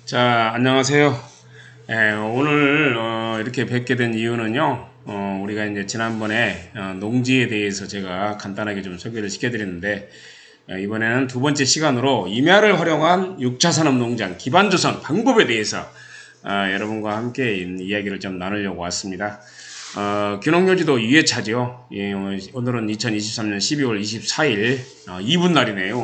자, 안녕하세요. 오늘 이렇게 뵙게 된 이유는요. 우리가 이제 지난번에 농지에 대해서 제가 간단하게 좀 소개를 시켜드렸는데 이번에는 두 번째 시간으로 임야를 활용한 6차 산업 농장 기반 조성 방법에 대해서 여러분과 함께 이야기를 좀 나누려고 왔습니다. 귀농요지도 2회차죠. 예, 오늘은 2023년 12월 24일 2분 날이네요.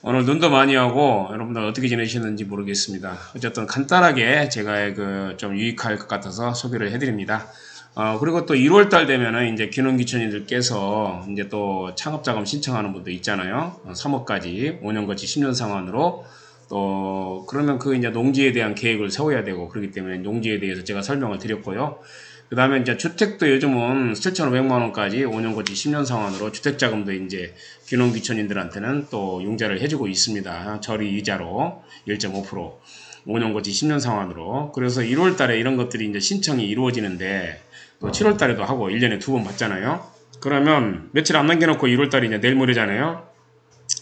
오늘 눈도 많이 오고 여러분들 어떻게 지내시는지 모르겠습니다. 어쨌든 간단하게 제가 좀 유익할 것 같아서 소개를 해드립니다. 그리고 또 1월달 되면은 이제 귀농귀촌인들께서 이제 또 창업자금 신청하는 분도 있잖아요. 3억까지 5년 거치 10년 상환으로 또 그러면 그 이제 농지에 대한 계획을 세워야 되고 그렇기 때문에 농지에 대해서 제가 설명을 드렸고요. 그 다음에 이제 주택도 요즘은 7,500만원까지 5년 거치 10년 상환으로 주택자금도 이제 귀농귀촌인들한테는 또 융자를 해주고 있습니다. 저리 이자로 1.5% 5년 거치 10년 상환으로. 그래서 1월 달에 이런 것들이 이제 신청이 이루어지는데 또 7월 달에도 하고 1년에 2번 받잖아요. 그러면 며칠 안 남겨놓고 1월 달이 이제 내일 모레잖아요.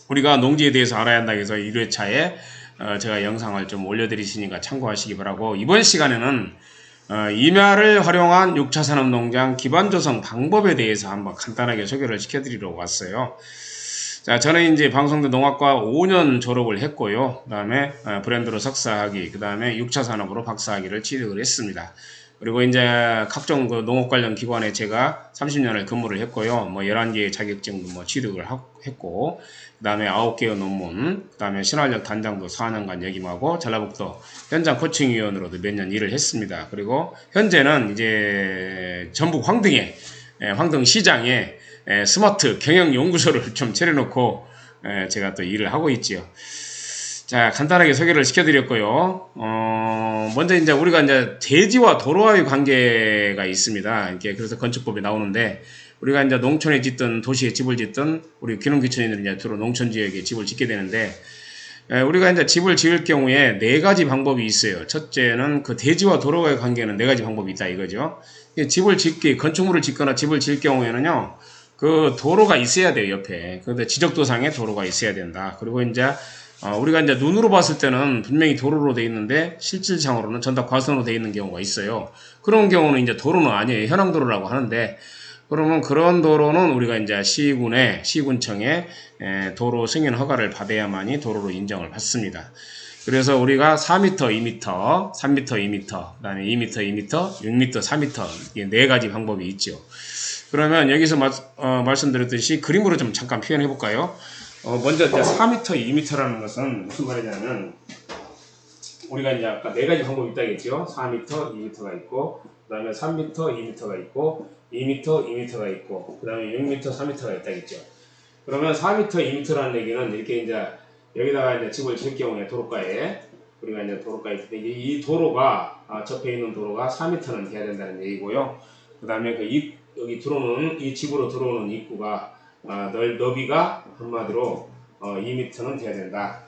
우리가 농지에 대해서 알아야 한다 해서 1회차에 제가 영상을 좀 올려드리시니까 참고하시기 바라고, 이번 시간에는 임야를 활용한 6차 산업농장 기반 조성 방법에 대해서 한번 간단하게 소개를 시켜드리려고 왔어요. 자, 저는 이제 방송도 농학과 5년 졸업을 했고요. 그 다음에 브랜드로 석사학위, 그 다음에 6차 산업으로 박사학위를 취득을 했습니다. 그리고 이제 각종 그 농업 관련 기관에 제가 30년을 근무를 했고요. 뭐 11개의 자격증도 뭐 취득을 했고, 그 다음에 9개의 논문, 그 다음에 신활력 단장도 4년간 역임하고, 전라북도 현장 코칭위원으로도 몇 년 일을 했습니다. 그리고 현재는 이제 전북 황등에, 황등시장에 스마트 경영연구소를 좀 차려놓고 제가 또 일을 하고 있지요. 자, 간단하게 소개를 시켜드렸고요. 먼저 이제 우리가 이제 대지와 도로와의 관계가 있습니다. 이렇게 그래서 건축법에 나오는데, 우리가 이제 농촌에 짓든 도시에 집을 짓든 우리 귀농귀촌인들은 이제 주로 농촌 지역에 집을 짓게 되는데, 우리가 이제 집을 지을 경우에 네 가지 방법이 있어요. 첫째는 그 대지와 도로와의 관계는 네 가지 방법이 있다 이거죠. 집을 짓기, 건축물을 짓거나 집을 지을 경우에는요, 그 도로가 있어야 돼요, 옆에. 그런데 지적도상에 도로가 있어야 된다. 그리고 이제 우리가 이제 눈으로 봤을 때는 분명히 도로로 되어 있는데 실질상으로는 전답 과선으로 되어 있는 경우가 있어요. 그런 경우는 이제 도로는 아니에요. 현황도로라고 하는데, 그러면 그런 도로는 우리가 이제 시군청에 도로 승인 허가를 받아야만이 도로로 인정을 받습니다. 그래서 우리가 4m, 2m, 3m, 2m, 그다음에 2m, 2m, 6m, 4m 이 네 가지 방법이 있죠. 그러면 여기서 말씀드렸듯이 그림으로 좀 잠깐 표현해 볼까요? 먼저 이제 4m, 2m라는 것은 무슨 말이냐면, 우리가 이제 아까 네 가지 방법이 있다겠죠. 4m, 2m가 있고, 그 다음에 3m, 2m가 있고, 2m, 2m가 있고, 그 다음에 6m, 4m가 있다겠죠. 그러면 4m, 2m라는 얘기는 이렇게 이제 여기다가 이제 집을 질 경우에 도로가에, 우리가 이제 도로가에 있을 때 이 도로가 접해 있는 도로가 4m는 돼야 된다는 얘기고요. 그 다음에 여기 들어오는 이 집으로 들어오는 입구가 너비가 한마디로 2m는 돼야 된다.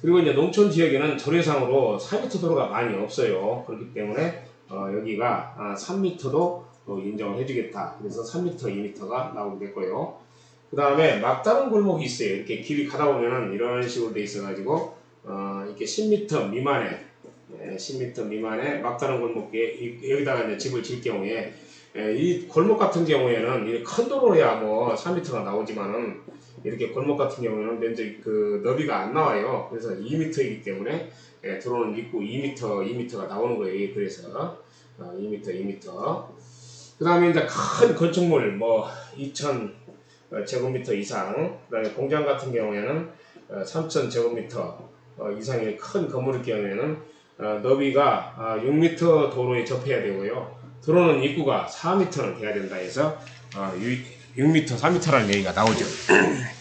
그리고 이제 농촌 지역에는 조례상으로 4m 도로가 많이 없어요. 그렇기 때문에 여기가 3m도 인정을 해주겠다. 그래서 3m, 2m가 나오게 됐고요. 그 다음에 막다른 골목이 있어요. 이렇게 길이 가다 보면은 이런 식으로 돼 있어가지고 이렇게 10m 미만의 10m 미만의 막다른 골목에 여기다가 이제 집을 질 경우에, 이 골목 같은 경우에는 큰 도로야 뭐 3m가 나오지만은 이렇게 골목 같은 경우에는 면적 그 너비가 안 나와요. 그래서 2m이기 때문에 들어오는 입구 2m가 나오는 거예요. 그래서 2m, 2m. 그 다음에 이제 큰 건축물 뭐 2,000 제곱미터 이상, 그 다음에 공장 같은 경우에는 3,000 제곱미터 이상의 큰 건물일 경우에는 너비가 6m 도로에 접해야 되고요. 들어오는 입구가 4m는 돼야 된다 해서 6m, 4m라는 얘기가 나오죠.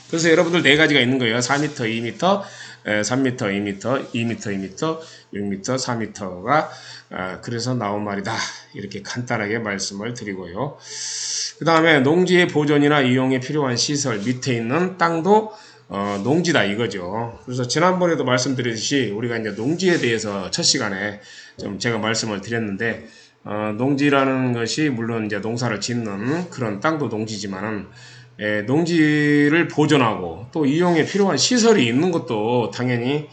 그래서 여러분들 네 가지가 있는 거예요. 4m, 2m, 3m, 2m, 2m, 2m, 6m, 4m가 그래서 나온 말이다. 이렇게 간단하게 말씀을 드리고요. 그 다음에 농지의 보존이나 이용에 필요한 시설 밑에 있는 땅도 농지다 이거죠. 그래서 지난번에도 말씀드렸듯이 우리가 이제 농지에 대해서 첫 시간에 좀 제가 말씀을 드렸는데, 농지라는 것이 물론 이제 농사를 짓는 그런 땅도 농지지만은 농지를 보존하고 또 이용에 필요한 시설이 있는 것도 당연히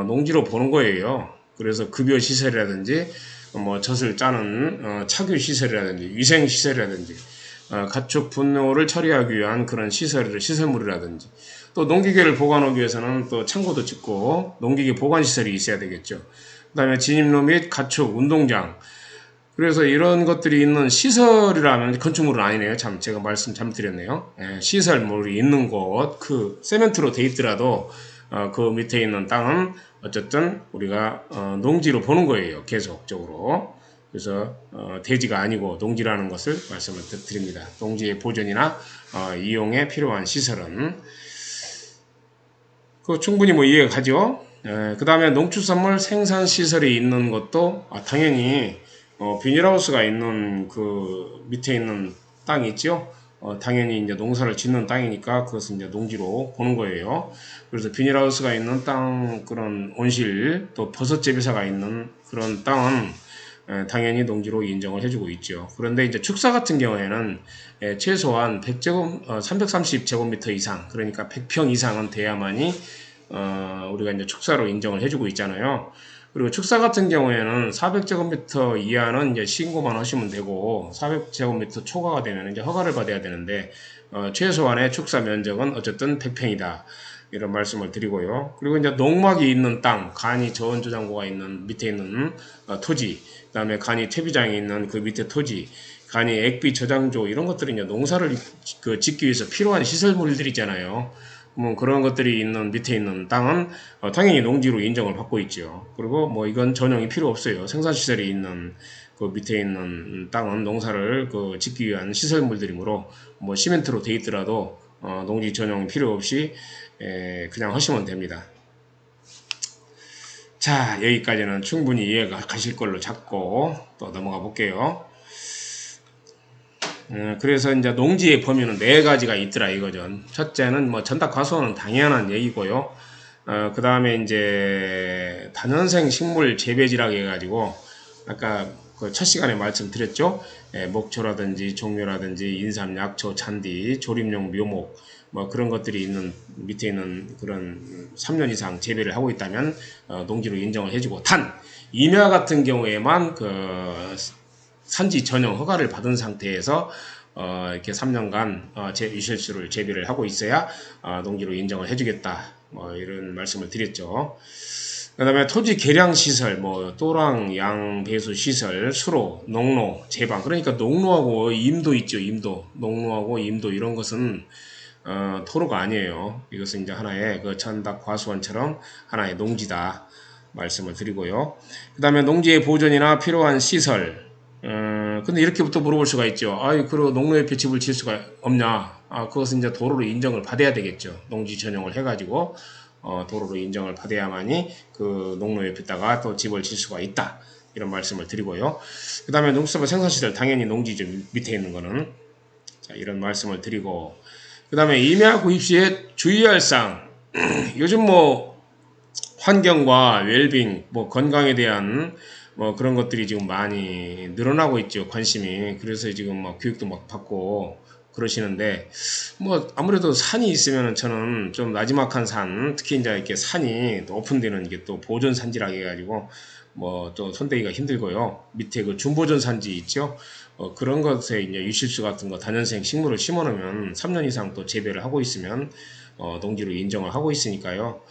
농지로 보는 거예요. 그래서 급여 시설이라든지 뭐 젖을 짜는 착유 시설이라든지 위생 시설이라든지 가축 분뇨를 처리하기 위한 그런 시설물이라든지 또 농기계를 보관하기 위해서는 또 창고도 짓고 농기계 보관 시설이 있어야 되겠죠. 그 다음에 진입로 및 가축 운동장. 그래서 이런 것들이 있는 시설이라면 건축물은 아니네요. 참 제가 말씀 잘못드렸네요. 시설물이 있는 곳, 그 세멘트로 돼 있더라도 그 밑에 있는 땅은 어쨌든 우리가 농지로 보는 거예요. 계속적으로. 그래서 대지가 아니고 농지라는 것을 말씀을 드립니다. 농지의 보존이나 이용에 필요한 시설은 그 충분히 뭐 이해가 가죠. 그 다음에 농축산물 생산 시설이 있는 것도 당연히 비닐하우스가 있는 그 밑에 있는 땅이 있죠. 당연히 이제 농사를 짓는 땅이니까 그것은 이제 농지로 보는 거예요. 그래서 비닐하우스가 있는 땅, 그런 온실, 또 버섯 재배사가 있는 그런 땅은 당연히 농지로 인정을 해주고 있죠. 그런데 이제 축사 같은 경우에는 최소한 330제곱미터 이상, 그러니까 100평 이상은 돼야만이 우리가 이제 축사로 인정을 해주고 있잖아요. 그리고 축사 같은 경우에는 400제곱미터 이하는 이제 신고만 하시면 되고 400제곱미터 초과가 되면 이제 허가를 받아야 되는데 최소한의 축사 면적은 어쨌든 100평이다. 이런 말씀을 드리고요. 그리고 이제 농막이 있는 땅, 간이 저온저장고가 있는 밑에 있는 토지, 그다음에 간이 퇴비장이 있는 그 밑에 토지, 간이 액비 저장조 이런 것들이 이제 농사를 짓기 위해서 필요한 시설물들이잖아요. 뭐 그런 것들이 있는 밑에 있는 땅은 당연히 농지로 인정을 받고 있죠. 그리고 뭐 이건 전용이 필요 없어요. 생산시설이 있는 그 밑에 있는 땅은 농사를 짓기 위한 시설물들이므로 뭐 시멘트로 돼 있더라도 농지 전용이 필요 없이 그냥 하시면 됩니다. 자, 여기까지는 충분히 이해가 가실 걸로 잡고 또 넘어가 볼게요. 그래서 이제 농지의 범위는 4가지가 있더라 이거죠. 첫째는 뭐 전탁 과수원은 당연한 얘기고요. 그 다음에 이제 다년생 식물 재배지라고 해가지고 아까 그 첫 시간에 말씀드렸죠. 목초라든지 종묘라든지 인삼, 약초, 잔디, 조림용 묘목 뭐 그런 것들이 있는 밑에 있는 그런 3년 이상 재배를 하고 있다면 농지로 인정을 해주고, 단 임야 같은 경우에만 산지 전용 허가를 받은 상태에서 이렇게 3년간 유실수를 재배를 하고 있어야 농지로 인정을 해주겠다. 뭐 이런 말씀을 드렸죠. 그 다음에 토지 개량 시설, 뭐 또랑, 양, 배수 시설, 수로, 농로, 제방. 그러니까 농로하고 임도 있죠. 임도, 농로하고 임도 이런 것은 토로가 아니에요. 이것은 이제 하나의 그 전탁 과수원처럼 하나의 농지다 말씀을 드리고요. 그 다음에 농지의 보존이나 필요한 시설. 근데 이렇게부터 물어볼 수가 있죠. 그리고 농로옆에 집을 지을 수가 없냐? 그것은 이제 도로로 인정을 받아야 되겠죠. 농지 전용을 해가지고 도로로 인정을 받아야만이 그 농로 옆에다가 또 집을 질 수가 있다. 이런 말씀을 드리고요. 그 다음에 농수산물 생산시설, 당연히 농지 좀 밑에 있는 거는 자, 이런 말씀을 드리고, 그 다음에 임야 구입 시에 주의할 사항. 요즘 뭐 환경과 웰빙, 뭐 건강에 대한 뭐 그런 것들이 지금 많이 늘어나고 있죠. 관심이. 그래서 지금 막 교육도 막 받고 그러시는데, 뭐 아무래도 산이 있으면 저는 좀 나지막한 산, 특히 이제 이렇게 산이 높은 데는 이게 또 보존 산지라 해가지고 뭐 또 손대기가 힘들고요. 밑에 그 준보존 산지 있죠. 그런 것에 이제 유실수 같은 거 다년생 식물을 심어놓으면 3년 이상 또 재배를 하고 있으면 농지로 인정을 하고 있으니까요.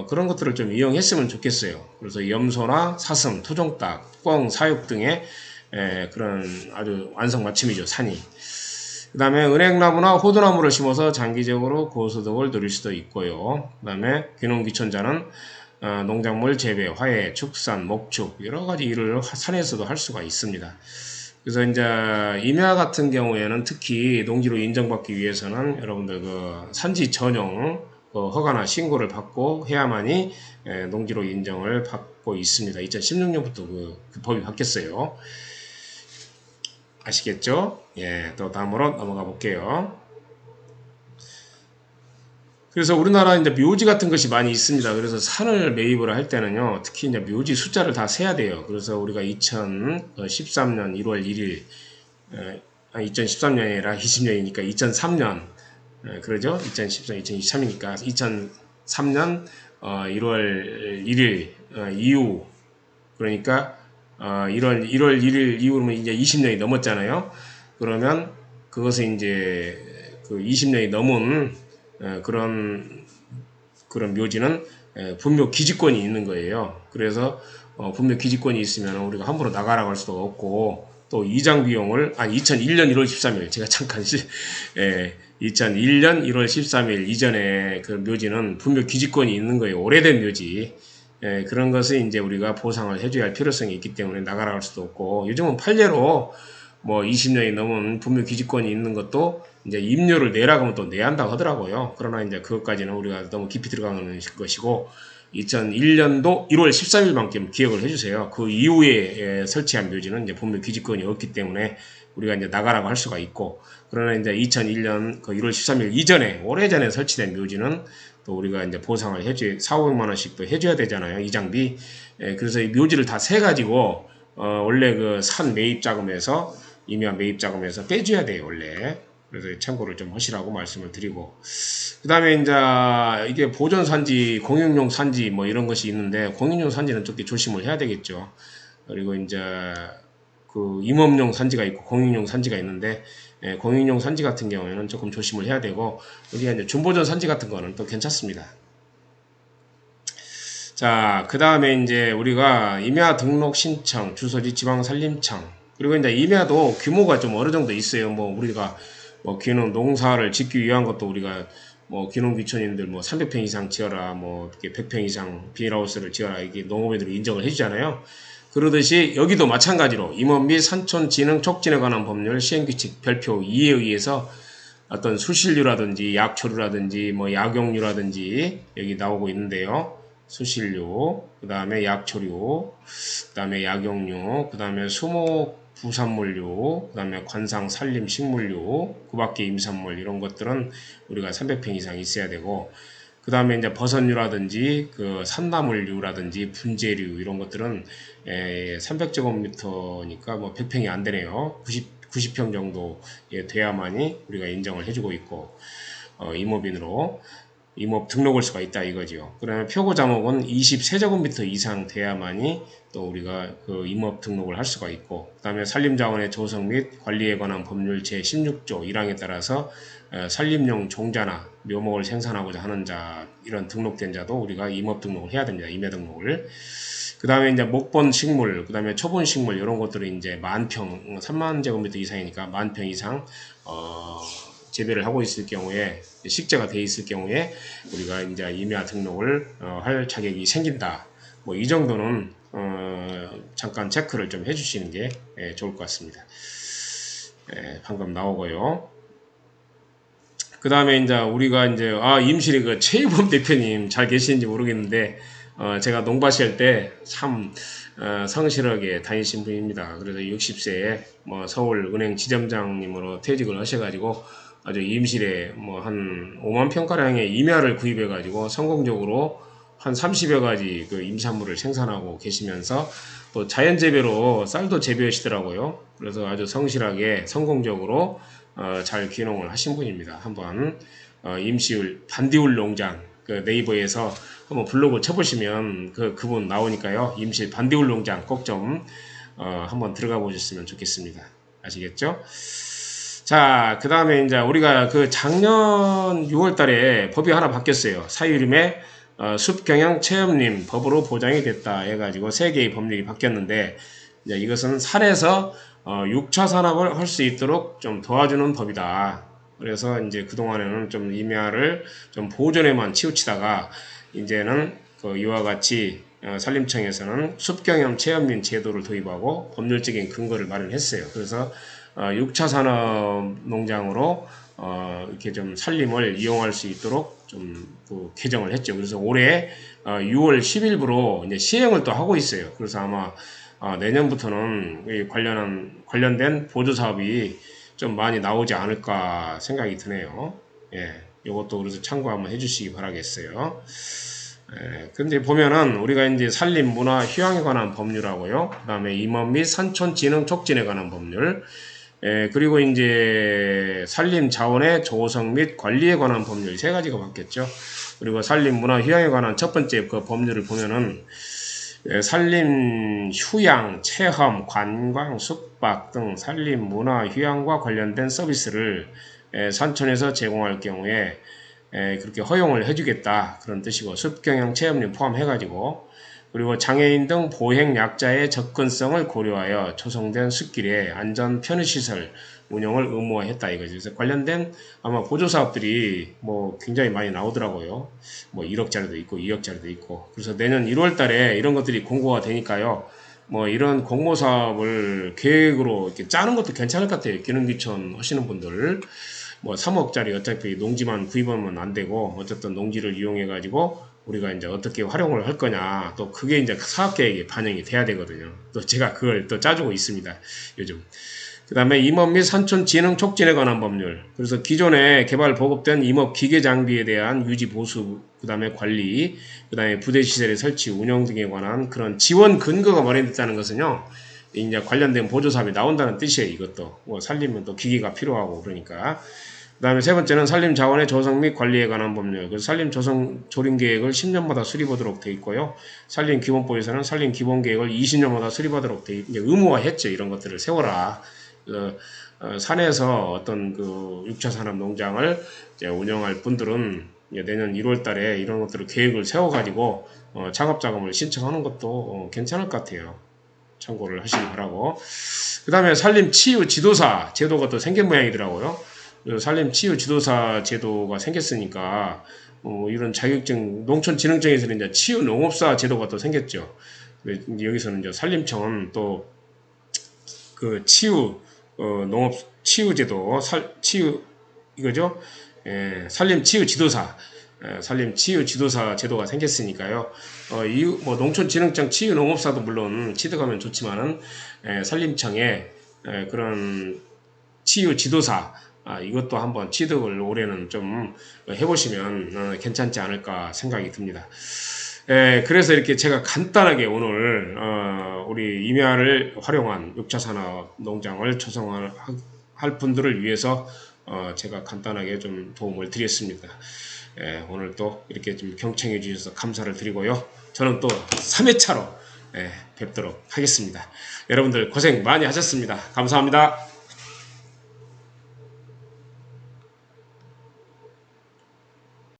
그런 것들을 좀 이용했으면 좋겠어요. 그래서 염소나 사슴, 토종닭, 꿩, 사육 등의 그런 아주 완성맞춤이죠, 산이. 그 다음에 은행나무나 호두나무를 심어서 장기적으로 고소득을 누릴 수도 있고요. 그 다음에 귀농귀촌자는 농작물 재배, 화해, 축산, 목축 여러가지 일을 산에서도 할 수가 있습니다. 그래서 이제 임야 같은 경우에는 특히 농지로 인정받기 위해서는 여러분들 그 산지 전용 허가나 신고를 받고 해야만이 농지로 인정을 받고 있습니다. 2016년부터 그 법이 바뀌었어요. 아시겠죠? 예, 또 다음으로 넘어가 볼게요. 그래서 우리나라 이제 묘지 같은 것이 많이 있습니다. 그래서 산을 매입을 할 때는요, 특히 이제 묘지 숫자를 다 세야 돼요. 그래서 우리가 2013년 1월 1일, 2013년이 아니라 20년이니까 2003년, 그러죠? 2013, 2023이니까 2003년 1월 1일 이후, 그러니까 1월 1일 이후면 이제 20년이 넘었잖아요. 그러면 그것은 이제 그 20년이 넘은 그런 묘지는 분묘 기지권이 있는 거예요. 그래서 분묘 기지권이 있으면 우리가 함부로 나가라고 할 수도 없고, 또 이장 비용을 2001년 1월 13일 제가 잠깐 2001년 1월 13일 이전에 그 묘지는 분묘 기지권이 있는 거예요. 오래된 묘지. 그런 것을 이제 우리가 보상을 해줘야 할 필요성이 있기 때문에 나가라고 할 수도 없고, 요즘은 판례로 뭐 20년이 넘은 분묘 기지권이 있는 것도 이제 임료를 내라고 하면 또 내야 한다고 하더라고요. 그러나 이제 그것까지는 우리가 너무 깊이 들어가는 것이고, 2001년도 1월 13일만큼 기억을 해주세요. 그 이후에 설치한 묘지는 이제 분묘 기지권이 없기 때문에 우리가 이제 나가라고 할 수가 있고, 그러나 이제 2001년 그 1월 13일 이전에, 오래전에 설치된 묘지는 또 우리가 이제 보상을 4,500만 원씩 또 해줘야 되잖아요. 이장비. 그래서 이 묘지를 다 세가지고, 원래 그 산 매입 자금에서, 임야 매입 자금에서 빼줘야 돼요, 원래. 그래서 참고를 좀 하시라고 말씀을 드리고, 그 다음에 이제 이게 보존 산지, 공용용 산지 뭐 이런 것이 있는데, 공용용 산지는 좀 조심을 해야 되겠죠. 그리고 이제 그 임업용 산지가 있고 공용용 산지가 있는데, 공용용 산지 같은 경우에는 조금 조심을 해야 되고, 우리가 이제 준보존 산지 같은 거는 또 괜찮습니다. 자, 그 다음에 이제 우리가 임야 등록 신청, 주소지 지방산림청, 그리고 이제 임야도 규모가 좀 어느 정도 있어요. 뭐 우리가 뭐 귀농 농사를 짓기 위한 것도 우리가 뭐 귀농 귀촌인들 뭐 300평 이상 지어라, 뭐 이렇게 100평 이상 비닐하우스를 지어라, 이게 농업인들이 인정을 해주잖아요. 그러듯이 여기도 마찬가지로 임업 및 산촌 진흥 촉진에 관한 법률 시행규칙 별표 2에 의해서 어떤 수실료라든지 약초료라든지 뭐 약용료라든지 여기 나오고 있는데요. 수실료, 그 다음에 약초료, 그 다음에 약용료, 그 다음에 수목 부산물료, 그 다음에 관상 산림 식물료, 그 밖에 임산물 이런 것들은 우리가 300평 이상 있어야 되고, 그 다음에 이제 버섯류라든지 그 산나물류라든지 분재류 이런 것들은 300제곱미터니까 뭐 100평이 안 되네요. 90평 정도 돼야만이 우리가 인정을 해주고 있고, 임업인으로 임업 등록할 수가 있다 이거지요. 그러면 표고 자목은 23제곱미터 이상 돼야만이 또 우리가 그 임업 등록을 할 수가 있고, 그 다음에 산림자원의 조성 및 관리에 관한 법률 제16조 1항에 따라서 산림용 종자나 묘목을 생산하고자 하는 자, 이런 등록된 자도 우리가 임업 등록을 해야 됩니다. 임야 등록을. 그 다음에 이제 목본 식물, 그 다음에 초본 식물 이런 것들은 이제 만평, 3만 제곱미터 이상이니까 만평 이상 재배를 하고 있을 경우에, 식재가 돼 있을 경우에 우리가 이제 임야 등록을 할 자격이 생긴다. 뭐 이 정도는 잠깐 체크를 좀 해주시는 게 좋을 것 같습니다. 방금 나오고요. 그 다음에 이제 우리가 이제 임실의 그 최유범 대표님 잘 계시는지 모르겠는데, 제가 농바시할 때 참 성실하게 다니신 분입니다. 그래서 60세에 뭐 서울은행 지점장님으로 퇴직을 하셔가지고 아주 임실에 뭐 한 5만 평가량의 임야를 구입해가지고 성공적으로 한 30여 가지 그 임산물을 생산하고 계시면서 또 자연재배로 쌀도 재배하시더라고요. 그래서 아주 성실하게 성공적으로 잘 귀농을 하신 분입니다. 한번 임시울 반디울 농장 그 네이버에서 한번 블로그 쳐보시면 그분 나오니까요. 임실 반디울 농장 꼭 좀 한번 들어가 보셨으면 좋겠습니다. 아시겠죠? 자, 그 다음에 이제 우리가 그 작년 6월 달에 법이 하나 바뀌었어요. 사유림의 숲경영 체험림 법으로 보장이 됐다 해가지고 3개의 법률이 바뀌었는데, 이제 이것은 산에서 6차 산업을 할 수 있도록 좀 도와주는 법이다. 그래서 이제 그동안에는 좀 임야를 좀 보존에만 치우치다가 이제는 이와 같이 산림청에서는 숲경영 체험림 제도를 도입하고 법률적인 근거를 마련했어요. 그래서 6차 산업 농장으로 이렇게 좀 산림을 이용할 수 있도록 좀 개정을 했죠. 그래서 올해 6월 10일부로 이제 시행을 또 하고 있어요. 그래서 아마 내년부터는 관련된 보조 사업이 좀 많이 나오지 않을까 생각이 드네요. 예, 이것도 그래서 참고 한번 해주시기 바라겠어요. 근데 보면은 우리가 이제 산림, 문화, 휴양에 관한 법률하고요. 그 다음에 임업 및 산촌 진흥 촉진에 관한 법률, 그리고 이제 산림 자원의 조성 및 관리에 관한 법률 3가지가 바뀌었죠. 그리고 산림 문화 휴양에 관한 첫 번째 그 법률을 보면은 산림 휴양, 체험, 관광, 숙박 등 산림 문화 휴양과 관련된 서비스를 산촌에서 제공할 경우에 그렇게 허용을 해주겠다 그런 뜻이고, 숲경영 체험료 포함해가지고, 그리고 장애인 등 보행 약자의 접근성을 고려하여 조성된 숲길에 안전 편의시설 운영을 의무화했다 이거죠. 그래서 관련된 아마 보조사업들이 뭐 굉장히 많이 나오더라고요. 뭐 1억짜리도 있고 2억짜리도 있고. 그래서 내년 1월 달에 이런 것들이 공고가 되니까요. 뭐 이런 공모사업을 계획으로 이렇게 짜는 것도 괜찮을 것 같아요. 기능귀촌 하시는 분들. 뭐 3억짜리 어차피 농지만 구입하면 안 되고, 어쨌든 농지를 이용해 가지고 우리가 이제 어떻게 활용을 할 거냐, 또 그게 이제 사업계획에 반영이 돼야 되거든요. 또 제가 그걸 또 짜주고 있습니다, 요즘. 그 다음에 임업 및 산촌 진흥 촉진에 관한 법률. 그래서 기존에 개발 보급된 임업 기계 장비에 대한 유지 보수, 그 다음에 관리, 그 다음에 부대 시설의 설치 운영 등에 관한 그런 지원 근거가 마련됐다는 것은요, 이제 관련된 보조사업이 나온다는 뜻이에요. 이것도 뭐 살리면 또 기계가 필요하고 그러니까. 그 다음에 세 번째는 산림 자원의 조성 및 관리에 관한 법률. 그래서 산림 조성 조림 계획을 10년마다 수립하도록 돼 있고요. 산림 기본법에서는 산림 기본 계획을 20년마다 수립하도록 돼 이제 의무화했죠. 이런 것들을 세워라. 산에서 어떤 그 6차 산업 농장을 이제 운영할 분들은 내년 1월 달에 이런 것들을 계획을 세워가지고 작업 자금을 신청하는 것도 괜찮을 것 같아요. 참고를 하시기 바라고. 그 다음에 산림 치유 지도사 제도가 또 생긴 모양이더라고요. 산림 치유 지도사 제도가 생겼으니까 이런 자격증 농촌진흥청에서는 이제 치유 농업사 제도가 또 생겼죠. 여기서는 이제 산림청은 또 그 치유 농업 치유 제도 치유 이거죠. 산림 치유 지도사 산림 치유 지도사 제도가 생겼으니까요. 뭐 농촌진흥청 치유 농업사도 물론 취득하면 좋지만은 산림청에 그런 치유 지도사 이것도 한번 취득을 올해는 좀 해보시면 괜찮지 않을까 생각이 듭니다. 그래서 이렇게 제가 간단하게 오늘 우리 임야를 활용한 6차 산업 농장을 조성할 분들을 위해서 제가 간단하게 좀 도움을 드렸습니다. 오늘 또 이렇게 좀 경청해 주셔서 감사를 드리고요. 저는 또 3회차로 뵙도록 하겠습니다. 여러분들 고생 많이 하셨습니다. 감사합니다.